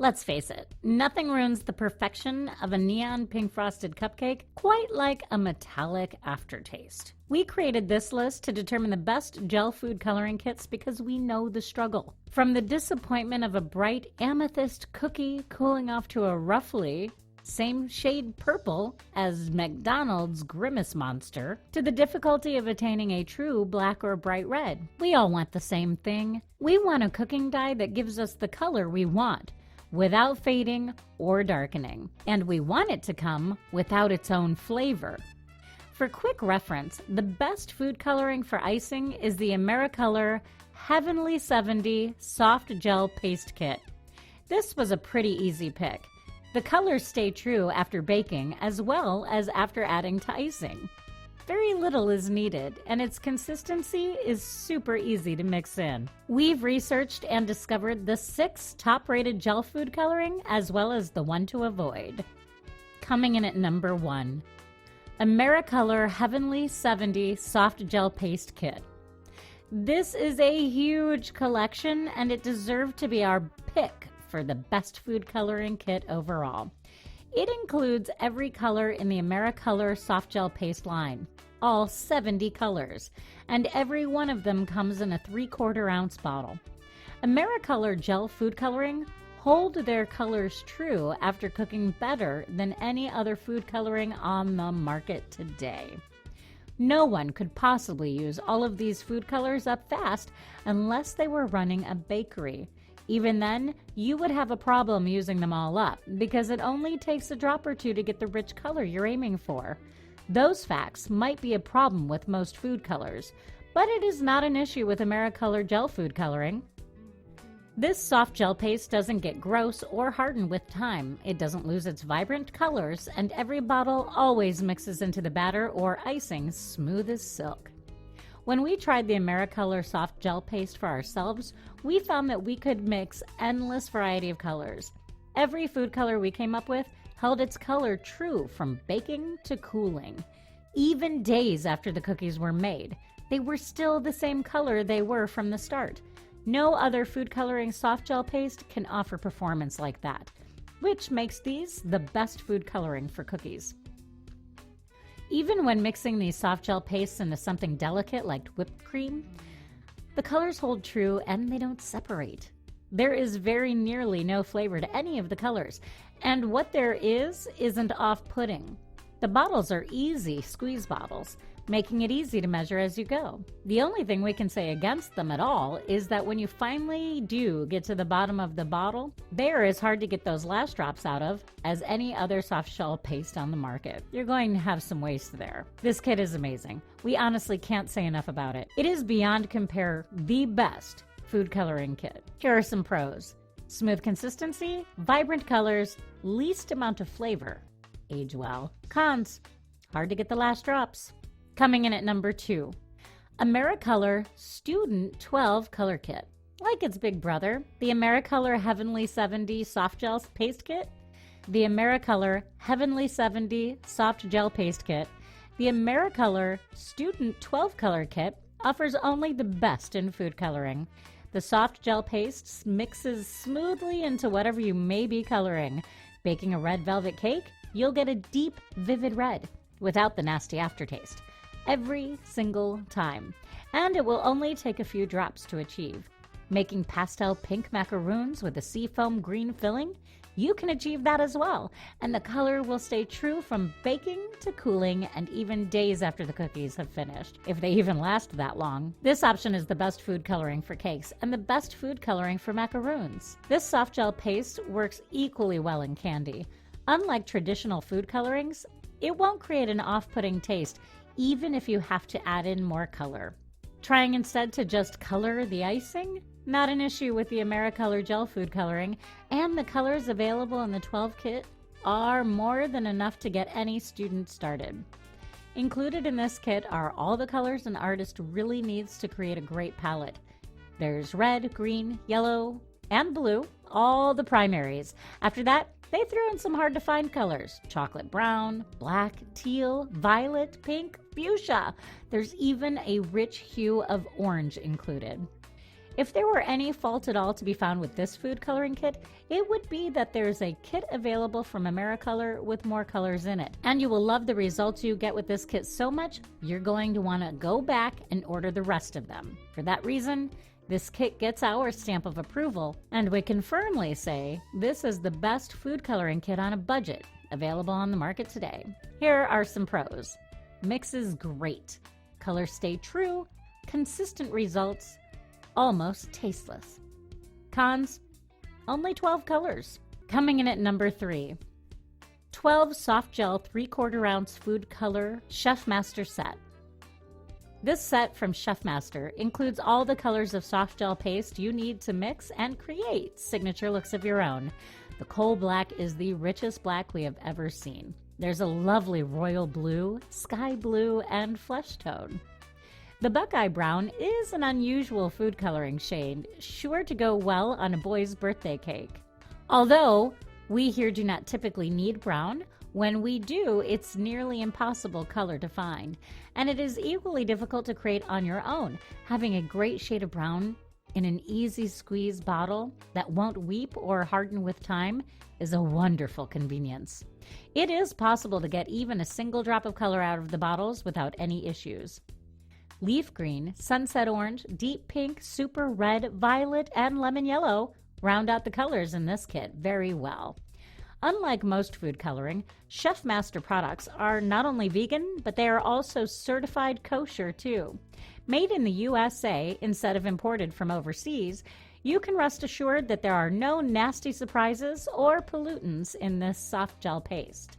Let's face it, nothing ruins the perfection of a neon pink frosted cupcake quite like a metallic aftertaste. We created this list to determine the best gel food coloring kits because we know the struggle. From the disappointment of a bright amethyst cookie cooling off to a roughly same shade purple as McDonald's Grimace monster, to the difficulty of attaining a true black or bright red. We all want the same thing. We want a cooking dye that gives us the color we want, without fading or darkening. And we want it to come without its own flavor. For quick reference, the best food coloring for icing is the AmeriColor Heavenly 70 Soft Gel Paste Kit. This was a pretty easy pick. The colors stay true after baking as well as after adding to icing. Very little is needed, and its consistency is super easy to mix in. We've researched and discovered the 6 top-rated gel food coloring as well as the one to avoid. Coming in at number 1, AmeriColor Heavenly 70 Soft Gel Paste Kit. This is a huge collection, and it deserved to be our pick for the best food coloring kit overall. It includes every color in the AmeriColor soft gel paste line, all 70 colors, and every one of them comes in a 3/4 ounce bottle. AmeriColor gel food coloring hold their colors true after cooking better than any other food coloring on the market today. No one could possibly use all of these food colors up fast unless they were running a bakery. Even then, you would have a problem using them all up because it only takes a drop or two to get the rich color you're aiming for. Those facts might be a problem with most food colors, but it is not an issue with AmeriColor gel food coloring. This soft gel paste doesn't get gross or harden with time. It doesn't lose its vibrant colors, and every bottle always mixes into the batter or icing smooth as silk. When we tried the AmeriColor soft gel paste for ourselves, we found that we could mix endless variety of colors. Every food color we came up with held its color true from baking to cooling. Even days after the cookies were made, they were still the same color they were from the start. No other food coloring soft gel paste can offer performance like that, which makes these the best food coloring for cookies. Even when mixing these soft gel pastes into something delicate like whipped cream, the colors hold true and they don't separate. There is very nearly no flavor to any of the colors, and what there isn't off-putting. The bottles are easy squeeze bottles, making it easy to measure as you go. The only thing we can say against them at all is that when you finally do get to the bottom of the bottle, they're as hard to get those last drops out of as any other soft gel paste on the market. You're going to have some waste there. This kit is amazing. We honestly can't say enough about it. It is beyond compare the best food coloring kit. Here are some pros. Smooth consistency, vibrant colors, least amount of flavor. Age well. Cons, hard to get the last drops. Coming in at number 2, AmeriColor Student 12 Color Kit. Like its big brother, the AmeriColor Heavenly 70 Soft Gel Paste Kit, the AmeriColor Heavenly 70 Soft Gel Paste Kit, the AmeriColor Student 12 Color Kit offers only the best in food coloring. The soft gel paste mixes smoothly into whatever you may be coloring. Baking a red velvet cake, you'll get a deep, vivid red without the nasty aftertaste every single time, and it will only take a few drops to achieve. Making pastel pink macaroons with a seafoam green filling, you can achieve that as well, and the color will stay true from baking to cooling and even days after the cookies have finished, if they even last that long. This option is the best food coloring for cakes and the best food coloring for macaroons. This soft gel paste works equally well in candy. Unlike traditional food colorings, it won't create an off-putting taste even if you have to add in more color. Trying instead to just color the icing? Not an issue with the AmeriColor gel food coloring, and the colors available in the 12 kit are more than enough to get any student started. Included in this kit are all the colors an artist really needs to create a great palette. There's red, green, yellow, and blue, all the primaries. After that, they threw in some hard-to-find colors: chocolate brown, black, teal, violet, pink, fuchsia. There's even a rich hue of orange included. If there were any fault at all to be found with this food coloring kit, it would be that there's a kit available from AmeriColor with more colors in it. And you will love the results you get with this kit so much, you're going to want to go back and order the rest of them. For that reason, this kit gets our stamp of approval, and we can firmly say this is the best food coloring kit on a budget available on the market today. Here are some pros. Mixes great. Colors stay true. Consistent results. Almost tasteless. Cons, only 12 colors. Coming in at number 3, 12 soft gel 3/4 ounce food color Chefmaster set. This set from Chefmaster includes all the colors of soft gel paste you need to mix and create signature looks of your own. The coal black is the richest black we have ever seen. There's a lovely royal blue, sky blue, and flesh tone. The Buckeye Brown is an unusual food coloring shade, sure to go well on a boy's birthday cake. Although we here do not typically need brown, when we do, it's nearly impossible color to find, and it is equally difficult to create on your own. Having a great shade of brown in an easy squeeze bottle that won't weep or harden with time is a wonderful convenience. It is possible to get even a single drop of color out of the bottles without any issues. Leaf green, sunset orange, deep pink, super red, violet, and lemon yellow round out the colors in this kit very well. Unlike most food coloring, Chefmaster products are not only vegan, but they are also certified kosher too. Made in the USA instead of imported from overseas, you can rest assured that there are no nasty surprises or pollutants in this soft gel paste.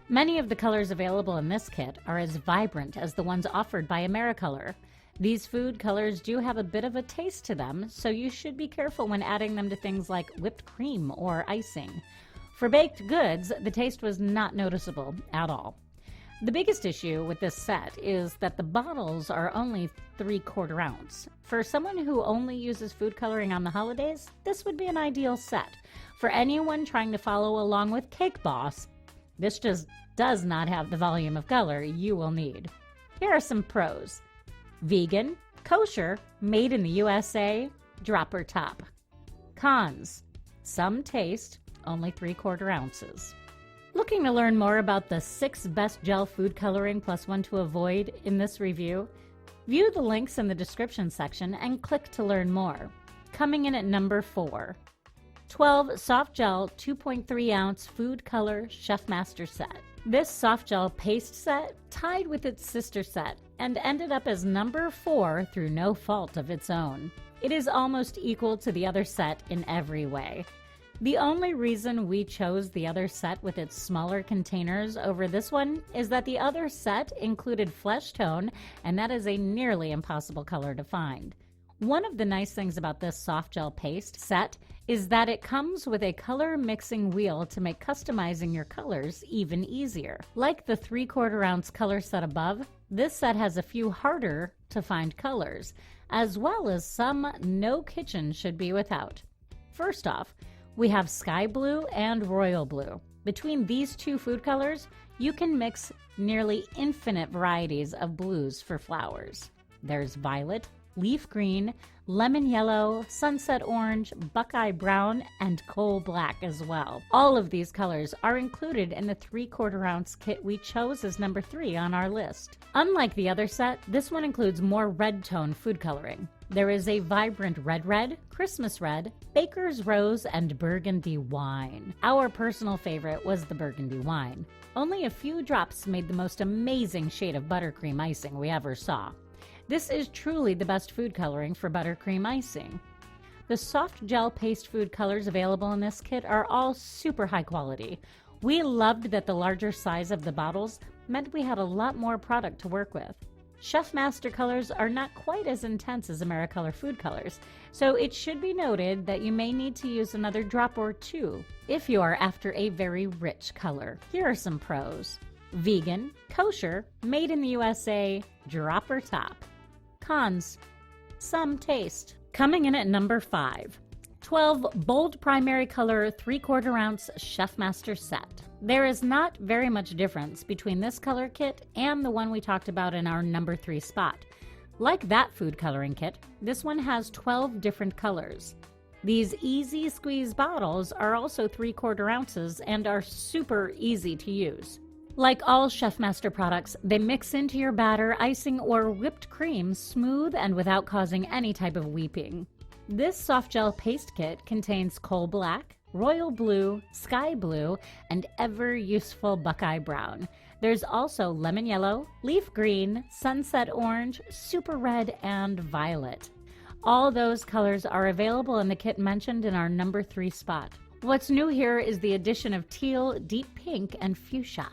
Many of the colors available in this kit are as vibrant as the ones offered by AmeriColor. These food colors do have a bit of a taste to them, so you should be careful when adding them to things like whipped cream or icing. For baked goods, the taste was not noticeable at all. The biggest issue with this set is that the bottles are only 3/4 ounce. For someone who only uses food coloring on the holidays, this would be an ideal set. For anyone trying to follow along with Cake Boss, this just does not have the volume of color you will need. Here are some pros. Vegan, kosher, made in the USA, dropper top. Cons, some taste, only 3/4 ounces. Looking to learn more about the 6 best gel food coloring plus one to avoid in this review? View the links in the description section and click to learn more. Coming in at number 4, 12 soft gel 2.3 ounce food color Chefmaster set. This soft gel paste set tied with its sister set and ended up as number 4 through no fault of its own. It is almost equal to the other set in every way. The only reason we chose the other set with its smaller containers over this one is that the other set included flesh tone, and that is a nearly impossible color to find. One of the nice things about this soft gel paste set is that it comes with a color mixing wheel to make customizing your colors even easier. Like the 3/4 ounce color set above, this set has a few harder to find colors, as well as some no kitchen should be without. First off, we have sky blue and royal blue. Between these two food colors, you can mix nearly infinite varieties of blues for flowers. There's violet, leaf green, lemon yellow, sunset orange, buckeye brown, and coal black as well. All of these colors are included in the 3/4 ounce kit we chose as number 3 on our list. Unlike the other set, this one includes more red tone food coloring. There is a vibrant red, Christmas red, baker's rose, and burgundy wine. Our personal favorite was the burgundy wine. Only a few drops made the most amazing shade of buttercream icing we ever saw. This is truly the best food coloring for buttercream icing. The soft gel paste food colors available in this kit are all super high quality. We loved that the larger size of the bottles meant we had a lot more product to work with. Chefmaster colors are not quite as intense as AmeriColor food colors, so it should be noted that you may need to use another drop or two if you are after a very rich color. Here are some pros. Vegan, kosher, made in the USA, dropper top. Cons, some taste. Coming in at number 5, 12 bold primary color 3/4 ounce Chefmaster set. There is not very much difference between this color kit and the one we talked about in our number 3 spot. Like that food coloring kit, this one has 12 different colors. These easy squeeze bottles are also 3/4 ounces and are super easy to use. Like all Chefmaster products, they mix into your batter, icing, or whipped cream smooth and without causing any type of weeping. This soft gel paste kit contains coal black, royal blue, sky blue, and ever useful buckeye brown. There's also lemon yellow, leaf green, sunset orange, super red, and violet. All those colors are available in the kit mentioned in our number 3 spot. What's new here is the addition of teal, deep pink, and fuchsia.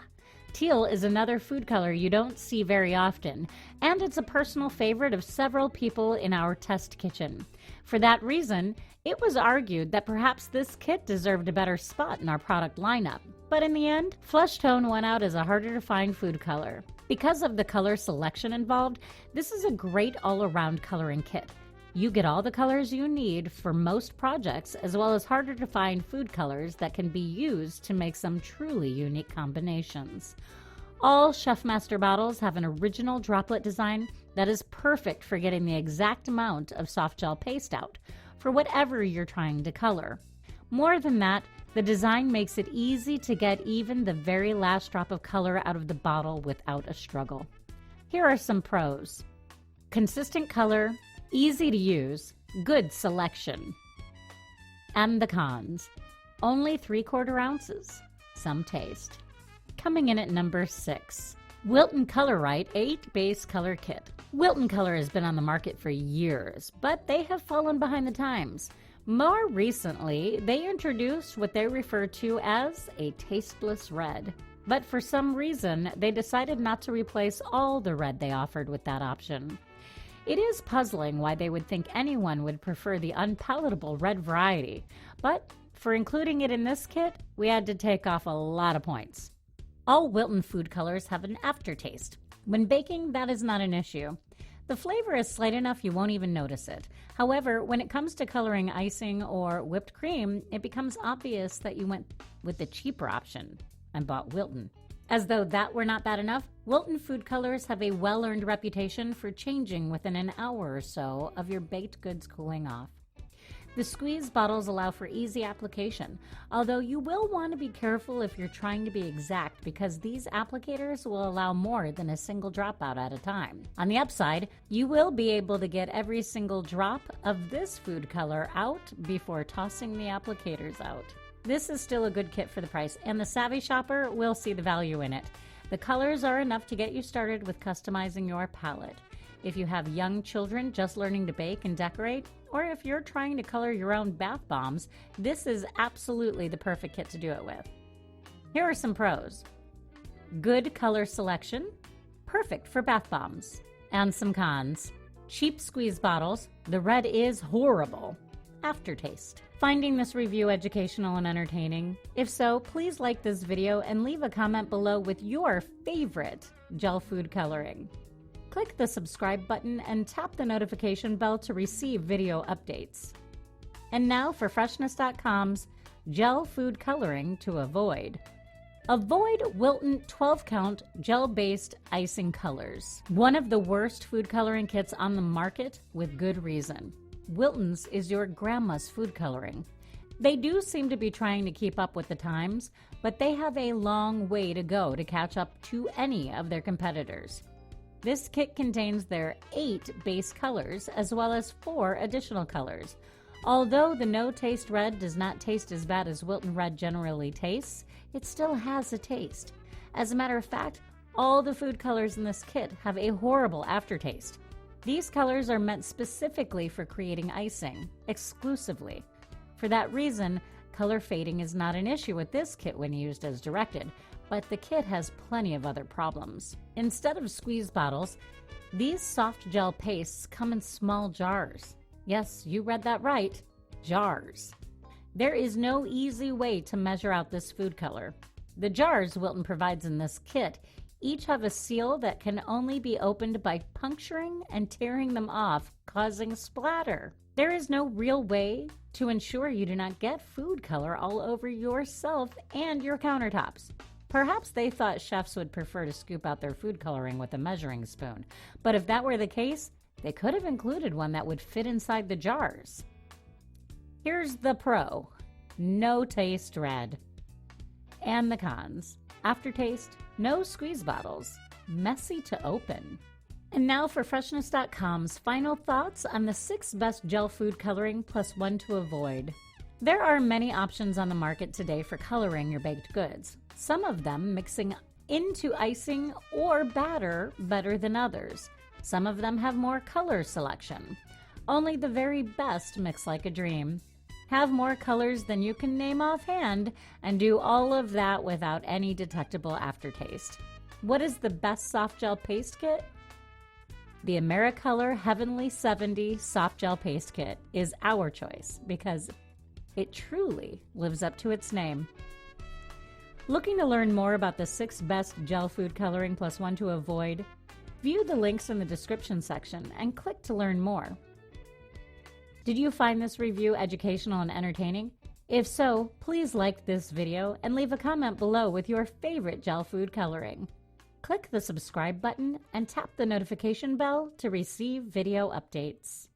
Teal is another food color you don't see very often, and it's a personal favorite of several people in our test kitchen. For that reason, it was argued that perhaps this kit deserved a better spot in our product lineup. But in the end, flesh tone won out as a harder to find food color. Because of the color selection involved, this is a great all-around coloring kit. You get all the colors you need for most projects, as well as harder to find food colors that can be used to make some truly unique combinations. All Chefmaster bottles have an original droplet design that is perfect for getting the exact amount of soft gel paste out for whatever you're trying to color. More than that, the design makes it easy to get even the very last drop of color out of the bottle without a struggle. Here are some pros. Consistent color, easy to use, good selection. And the cons. Only 3/4 ounces. Some taste. Coming in at number 6. Wilton Color Right 8 Base Color Kit. Wilton Color has been on the market for years, but they have fallen behind the times. More recently, they introduced what they refer to as a tasteless red. But for some reason, they decided not to replace all the red they offered with that option. It is puzzling why they would think anyone would prefer the unpalatable red variety, but for including it in this kit, we had to take off a lot of points. All Wilton food colors have an aftertaste. When baking, that is not an issue. The flavor is slight enough you won't even notice it. However, when it comes to coloring icing or whipped cream, it becomes obvious that you went with the cheaper option and bought Wilton. As though that were not bad enough, Wilton food colors have a well-earned reputation for changing within an hour or so of your baked goods cooling off. The squeeze bottles allow for easy application, although you will want to be careful if you're trying to be exact because these applicators will allow more than a single dropout at a time. On the upside, you will be able to get every single drop of this food color out before tossing the applicators out. This is still a good kit for the price, and the savvy shopper will see the value in it. The colors are enough to get you started with customizing your palette. If you have young children just learning to bake and decorate, or if you're trying to color your own bath bombs, this is absolutely the perfect kit to do it with. Here are some pros. Good color selection, perfect for bath bombs. And some cons. Cheap squeeze bottles, the red is horrible. Aftertaste. Finding this review educational and entertaining? If so, please like this video and leave a comment below with your favorite gel food coloring. Click the subscribe button and tap the notification bell to receive video updates. And now for Freshness.com's gel food coloring to avoid. Avoid Wilton 12-count gel-based icing colors. One of the worst food coloring kits on the market with good reason. Wilton's is your grandma's food coloring. They do seem to be trying to keep up with the times, but they have a long way to go to catch up to any of their competitors. This kit contains their 8 base colors as well as 4 additional colors. Although the no-taste red does not taste as bad as Wilton red generally tastes, it still has a taste. As a matter of fact, all the food colors in this kit have a horrible aftertaste. These colors are meant specifically for creating icing, exclusively. For that reason, color fading is not an issue with this kit when used as directed, but the kit has plenty of other problems. Instead of squeeze bottles, these soft gel pastes come in small jars. Yes, you read that right, jars. There is no easy way to measure out this food color. The jars Wilton provides in this kit each have a seal that can only be opened by puncturing and tearing them off, causing splatter. There is no real way to ensure you do not get food color all over yourself and your countertops. Perhaps they thought chefs would prefer to scoop out their food coloring with a measuring spoon, but if that were the case, They could have included one that would fit inside the jars. Here's the pro: no taste red. And the cons: aftertaste, no squeeze bottles, messy to open. And now for Freshness.com's final thoughts on the 6 best gel food coloring plus 1 to avoid. There are many options on the market today for coloring your baked goods, some of them mixing into icing or batter better than others. Some of them have more color selection. Only the very best mix like a dream. Have more colors than you can name offhand, and do all of that without any detectable aftertaste. What is the best soft gel paste kit? The AmeriColor Heavenly 70 Soft Gel Paste Kit is our choice because it truly lives up to its name. Looking to learn more about the 6 best gel food coloring plus 1 to avoid? View the links in the description section and click to learn more. Did you find this review educational and entertaining? If so, please like this video and leave a comment below with your favorite gel food coloring. Click the subscribe button and tap the notification bell to receive video updates.